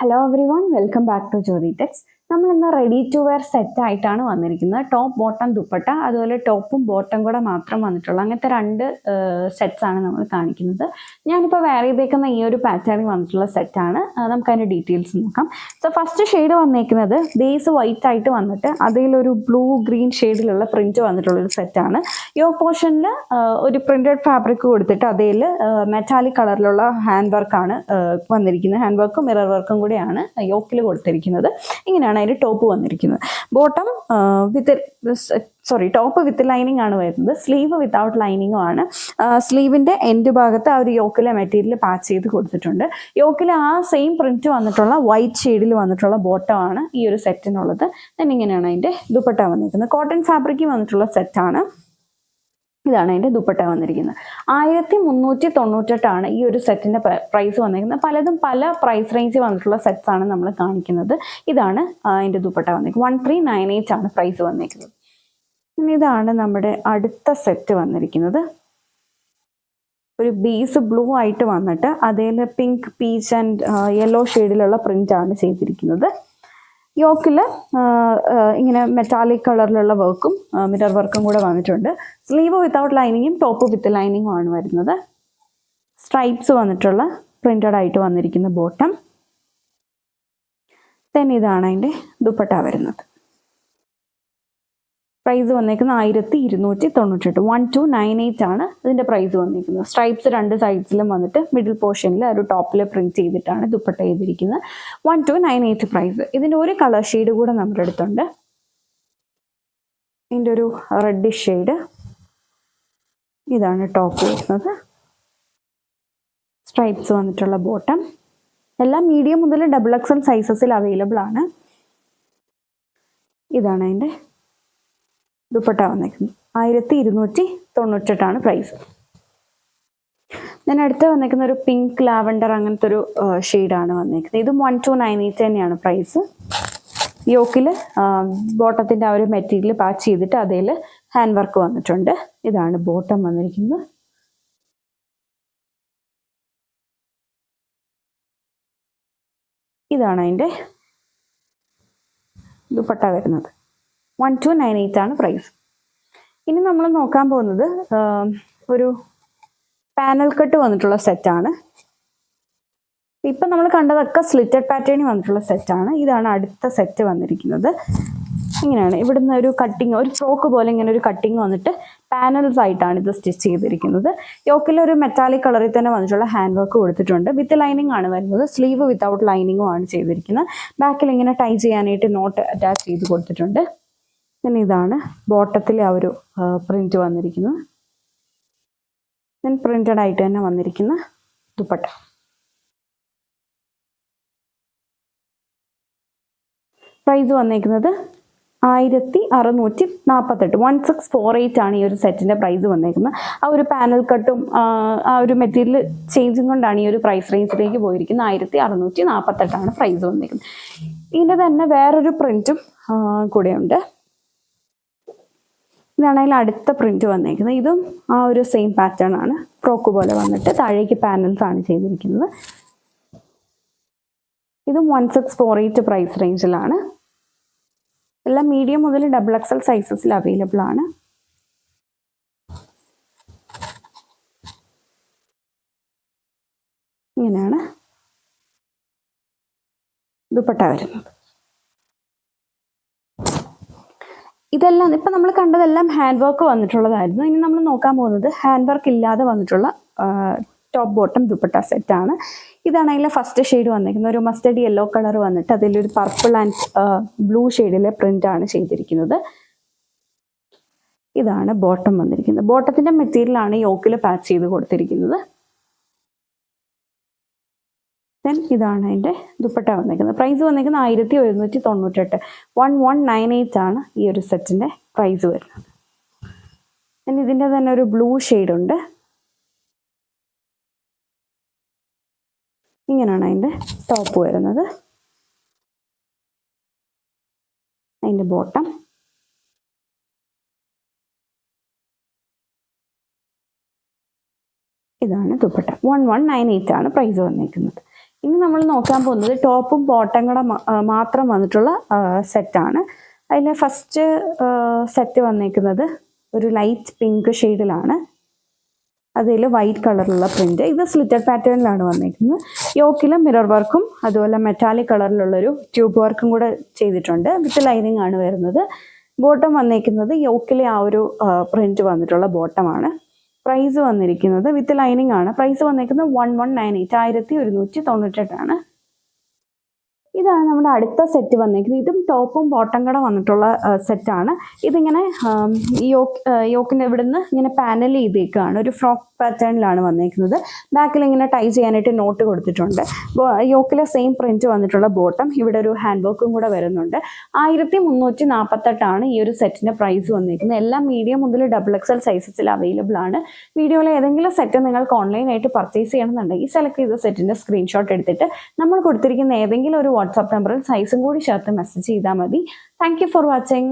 Hello everyone, welcome back to Jyoti Tex. നമ്മൾ ഇന്ന് ready to wear set ആയിട്ടാണ് വന്നിരിക്കുന്നത്. ടോപ്പ് ബോട്ടം ദുപ്പട്ട, അതുപോലെ ടോപ്പും ബോട്ടം കൂടെ മാത്രം വന്നിട്ടുള്ള അങ്ങനത്തെ രണ്ട് സെറ്റ്സ് ആണ് നമ്മൾ കാണിക്കുന്നത്. ഞാനിപ്പോൾ വെയർ ചെയ്തേക്കുന്ന ഈ ഒരു പാറ്റേണിൽ വന്നിട്ടുള്ള സെറ്റാണ്. നമുക്ക് അതിൻ്റെ ഡീറ്റെയിൽസ് നോക്കാം. സോ ഫസ്റ്റ് ഷെയ്ഡ് വന്നേക്കുന്നത് ബേസ് വൈറ്റ് ആയിട്ട് വന്നിട്ട് അതിലൊരു ബ്ലൂ ഗ്രീൻ ഷെയ്ഡിലുള്ള പ്രിന്റ് വന്നിട്ടുള്ളൊരു സെറ്റാണ്. യോ പോർഷനിൽ ഒരു പ്രിന്റഡ് ഫാബ്രിക് കൊടുത്തിട്ട് അതിൽ മെറ്റാലിക് കളറിലുള്ള ഹാൻഡ് വർക്കാണ് വന്നിരിക്കുന്നത്. ഹാൻഡ് വർക്കും മിറർ വർക്കും കൂടെയാണ് യോക്കിൽ കൊടുത്തിരിക്കുന്നത്. ഇങ്ങനെയാണ് അതിൻ്റെ ടോപ്പ് വന്നിരിക്കുന്നത്. ബോട്ടം ടോപ്പ് വിത്ത് ലൈനിങ് ആണ് വരുന്നത്. സ്ലീവ് വിത്തൗട്ട് ലൈനിങ്ങും ആണ്. സ്ലീവിൻ്റെ എൻഡ് ഭാഗത്ത് ആ ഒരു യോക്കിലെ മെറ്റീരിയൽ പാച്ച് ചെയ്ത് കൊടുത്തിട്ടുണ്ട്. യോക്കിൽ ആ സെയിം പ്രിന്റ് വന്നിട്ടുള്ള വൈറ്റ് ഷെയ്ഡിൽ വന്നിട്ടുള്ള ബോട്ടമാണ് ഈ ഒരു സെറ്റിനുള്ളത്. then ഇങ്ങനെയാണ് അതിൻ്റെ ദുപ്പട്ട വന്നിരിക്കുന്നത്. കോട്ടൺ ഫാബ്രിക്കിൽ വന്നിട്ടുള്ള സെറ്റാണ്. ഇതാണ് അതിൻ്റെ ദുപ്പട്ട വന്നിരിക്കുന്നത്. 1398 ഈ ഒരു സെറ്റിൻ്റെ പ്രൈസ് വന്നിരിക്കുന്നത്. പലതും പല പ്രൈസ് റേഞ്ച് വന്നിട്ടുള്ള സെറ്റ്സ് ആണ് നമ്മൾ കാണിക്കുന്നത്. ഇതാണ് അതിൻ്റെ ദുപ്പട്ട വന്നിരിക്കുന്നത്. 1398 ആണ് പ്രൈസ് വന്നിരിക്കുന്നത്. ഇതാണ് നമ്മുടെ അടുത്ത സെറ്റ് വന്നിരിക്കുന്നത്. ഒരു ബേസ് ബ്ലൂ ആയിട്ട് വന്നിട്ട് അതിൽ പിങ്ക്, പീച്ച് ആൻഡ് യെല്ലോ ഷെയ്ഡിലുള്ള പ്രിന്റ് ആണ് ചെയ്തിരിക്കുന്നത്. യോക്കിൽ ഇങ്ങനെ മെറ്റാലിക് കളറിലുള്ള വർക്കും മിറർ വർക്കും കൂടെ വന്നിട്ടുണ്ട്. സ്ലീവ് വിത്തൗട്ട് ലൈനിങ്ങും ടോപ്പ് വിത്ത് ലൈനിങ്ങും ആണ് വരുന്നത്. സ്ട്രൈപ്സ് വന്നിട്ടുള്ള പ്രിന്റഡ് ആയിട്ട് വന്നിരിക്കുന്ന ബോട്ടം. then ഇതാണ് അതിൻ്റെ ദുപ്പട്ട വരുന്നത്. പ്രൈസ് വന്നേക്കുന്നത് 1298. 1298 ആണ് ഇതിൻ്റെ പ്രൈസ് വന്നിരിക്കുന്നത്. സ്ട്രൈപ്സ് രണ്ട് സൈഡ്സിലും വന്നിട്ട് മിഡിൽ പോർഷനിൽ ഒരു ടോപ്പിൽ പ്രിന്റ് ചെയ്തിട്ടാണ് ദുപ്പട്ട ചെയ്തിരിക്കുന്നത്. 1298 പ്രൈസ്. ഇതിൻ്റെ ഒരു കളർ ഷെയ്ഡ് കൂടെ നമ്മുടെ അടുത്തുണ്ട്. ഇതിൻ്റെ ഒരു റെഡിഷ് ഷെയ്ഡ്. ഇതാണ് ടോപ്പ് വരുന്നത്. സ്ട്രൈപ്സ് വന്നിട്ടുള്ള ബോട്ടം. എല്ലാം മീഡിയം മുതൽ XXL സൈസസിൽ അവൈലബിൾ ആണ്. ഇതാണ് അതിൻ്റെ ദുപ്പട്ട വന്നേക്കുന്നത്. 1298 പ്രൈസ്. ഞാൻ അടുത്ത് വന്നേക്കുന്ന ഒരു പിങ്ക് ലാവൻഡർ അങ്ങനത്തെ ഒരു ഷെയ്ഡാണ് വന്നേക്കുന്നത്. ഇതും 1298 തന്നെയാണ് പ്രൈസ്. യോക്കിൽ ബോട്ടത്തിൻ്റെ ആ ഒരു മെറ്റീരിയൽ പാച്ച് ചെയ്തിട്ട് അതിൽ ഹാൻഡ് വർക്ക് വന്നിട്ടുണ്ട്. ഇതാണ് ബോട്ടം വന്നിരിക്കുന്നത്. ഇതാണ് അതിൻ്റെ ദുപ്പട്ട വരുന്നത്. 1298 ആണ് പ്രൈസ്. ഇനി നമ്മൾ നോക്കാൻ പോകുന്നത് ഒരു പാനൽ കട്ട് വന്നിട്ടുള്ള സെറ്റാണ്. ഇപ്പം നമ്മൾ കണ്ടതൊക്കെ സ്ലിറ്റഡ് പാറ്റേണിൽ വന്നിട്ടുള്ള സെറ്റാണ്. ഇതാണ് അടുത്ത സെറ്റ് വന്നിരിക്കുന്നത്. ഇങ്ങനെയാണ് ഇവിടുന്ന് ഒരു കട്ടിങ്, ഒരു ഫ്രോക്ക് പോലെ ഇങ്ങനെ ഒരു കട്ടിങ് വന്നിട്ട് പാനൽസ് ആയിട്ടാണ് ഇത് സ്റ്റിച്ച് ചെയ്തിരിക്കുന്നത്. യോക്കിൽ ഒരു മെറ്റാലിക് കളറിൽ തന്നെ വന്നിട്ടുള്ള ഹാൻഡ് വർക്ക് കൊടുത്തിട്ടുണ്ട്. വിത്ത് ലൈനിങ് ആണ് വരുന്നത്. സ്ലീവ് വിത്തൗട്ട് ലൈനിങ്ങും ആണ് ചെയ്തിരിക്കുന്നത്. ബാക്കിൽ ഇങ്ങനെ ടൈ ചെയ്യാനായിട്ട് നോട്ട് അറ്റാച്ച് ചെയ്ത് കൊടുത്തിട്ടുണ്ട്. പിന്നെ ഇതാണ് ബോട്ടത്തിൽ ആ ഒരു പ്രിന്റ് വന്നിരിക്കുന്നത്. പ്രിന്റഡ് ആയിട്ട് തന്നെ വന്നിരിക്കുന്ന ദുപ്പട്ട. പ്രൈസ് വന്നേക്കുന്നത് 1648. 1648 ആണ് ഈ ഒരു സെറ്റിന്റെ പ്രൈസ് വന്നേക്കുന്നത്. ആ ഒരു പാനൽ കട്ടും ആ ഒരു മെറ്റീരിയൽ ചേഞ്ചും കൊണ്ടാണ് ഈ ഒരു പ്രൈസ് റേഞ്ചിലേക്ക് പോയിരിക്കുന്നത്. 1648 പ്രൈസ് വന്നേക്കുന്നത്. ഇതിൻ്റെ തന്നെ വേറൊരു പ്രിന്റും കൂടെയുണ്ട്. ഇതാണ് അതിൽ അടുത്ത പ്രിന്റ് വന്നേക്കുന്നത്. ഇതും ആ ഒരു സെയിം പാറ്റേൺ ആണ്. ഫ്രോക്ക് പോലെ വന്നിട്ട് താഴേക്ക് പാനൽസ് ആണ് ചെയ്തിരിക്കുന്നത്. ഇതും 1648 പ്രൈസ് റേഞ്ചിലാണ്. എല്ലാം മീഡിയം മുതൽ XXL സൈസസിൽ അവൈലബിൾ ആണ്. ഇങ്ങനെയാണ് ദുപ്പട്ട വരുന്നത്. ഇതെല്ലാം ഇപ്പം നമ്മൾ കണ്ടതെല്ലാം ഹാൻഡ് വർക്ക് വന്നിട്ടുള്ളതായിരുന്നു. ഇനി നമ്മൾ നോക്കാൻ പോകുന്നത് ഹാൻഡ് വർക്ക് ഇല്ലാതെ വന്നിട്ടുള്ള ടോപ്പ് ബോട്ടം ദുപ്പട്ട സെറ്റാണ്. ഇതാണ് അതിലെ ഫസ്റ്റ് ഷെയ്ഡ് വന്നിരിക്കുന്നത്. ഒരു മസ്റ്റർഡ് യെല്ലോ കളർ വന്നിട്ട് അതിലൊരു പർപ്പിൾ ആൻഡ് ബ്ലൂ ഷെയ്ഡിലെ പ്രിന്റ് ആണ് ചെയ്തിരിക്കുന്നത്. ഇതാണ് ബോട്ടം വന്നിരിക്കുന്നത്. ബോട്ടത്തിന്റെ മെറ്റീരിയലാണ് യോക്കിൽ പാച്ച് ചെയ്ത് കൊടുത്തിരിക്കുന്നത്. ഇതാണ് അതിൻ്റെ ദുപ്പട്ട വന്നിരിക്കുന്നത്. പ്രൈസ് വന്നിരിക്കുന്നത് 1198. 1198 ആണ് ഈ ഒരു സെറ്റിന്റെ പ്രൈസ് വരുന്നത്. ഇതിൻ്റെ തന്നെ ഒരു ബ്ലൂ ഷെയ്ഡ് ഉണ്ട്. ഇങ്ങനെയാണ് അതിൻ്റെ ടോപ്പ് വരുന്നത്. അതിൻ്റെ ബോട്ടം. ഇതാണ് ദുപ്പട്ട. 1198 ആണ് പ്രൈസ് വന്നിരിക്കുന്നത്. ഇനി നമ്മൾ നോക്കാൻ പോകുന്നത് ടോപ്പും ബോട്ടം കൂടെ മാത്രം വന്നിട്ടുള്ള സെറ്റാണ്. അതിൽ ഫസ്റ്റ് സെറ്റ് വന്നേക്കുന്നത് ഒരു ലൈറ്റ് പിങ്ക് ഷെയ്ഡിലാണ്. അതിൽ വൈറ്റ് കളറിലുള്ള പ്രിന്റ്. ഇത് സ്ലിറ്റഡ് പാറ്റേണിലാണ് വന്നിരിക്കുന്നത്. യോക്കിൽ മിറർ വർക്കും അതുപോലെ മെറ്റാലിക് കളറിലുള്ളൊരു ട്യൂബ് വർക്കും കൂടെ ചെയ്തിട്ടുണ്ട്. വിത്ത് ലൈനിങ് ആണ് വരുന്നത്. ബോട്ടം വന്നിരിക്കുന്നത് യോക്കിലെ ആ ഒരു പ്രിന്റ് വന്നിട്ടുള്ള ബോട്ടമാണ്. പ്രൈസ് വന്നിരിക്കുന്നത് വിത്ത് ലൈനിങ് ആണ്. പ്രൈസ് വന്നിരിക്കുന്നത് 1198 1198 ആണ്. ഇതാണ് നമ്മുടെ അടുത്ത സെറ്റ് വന്നിരിക്കുന്നത്. ഇതും ടോപ്പും ബോട്ടം കൂടെ വന്നിട്ടുള്ള സെറ്റാണ്. ഇതിങ്ങനെ യോക്കിൻ്റെ ഇവിടുന്ന് ഇങ്ങനെ പാനൽ ചെയ്തേക്കാണ്. ഒരു ഫ്രോക്ക് പാറ്റേണിലാണ് വന്നിരിക്കുന്നത്. ബാക്കിൽ ഇങ്ങനെ ടൈ ചെയ്യാനായിട്ട് നോട്ട് കൊടുത്തിട്ടുണ്ട്. യോക്കിലെ സെയിം പ്രിന്റ് വന്നിട്ടുള്ള ബോട്ടം. ഇവിടെ ഒരു ഹാൻഡ് വർക്കും കൂടെ വരുന്നുണ്ട്. 1348 ഈ ഒരു സെറ്റിന്റെ പ്രൈസ് വന്നിരിക്കുന്നത്. എല്ലാം മീഡിയം മുതൽ XXL സൈസസിൽ അവൈലബിൾ ആണ്. വീഡിയോയിലെ ഏതെങ്കിലും സെറ്റ് നിങ്ങൾക്ക് ഓൺലൈനായിട്ട് പർച്ചേസ് ചെയ്യണമെന്നുണ്ടെങ്കിൽ സെലക്ട് ചെയ്ത സെറ്റിന്റെ സ്ക്രീൻഷോട്ട് എടുത്തിട്ട് നമ്മൾ കൊടുത്തിരിക്കുന്ന ഏതെങ്കിലും ഒരു വാട്സാപ്പ് നമ്പറിൽ സൈസും കൂടി ചേർത്ത് മെസ്സേജ് ചെയ്താൽ മതി. Thank you for watching.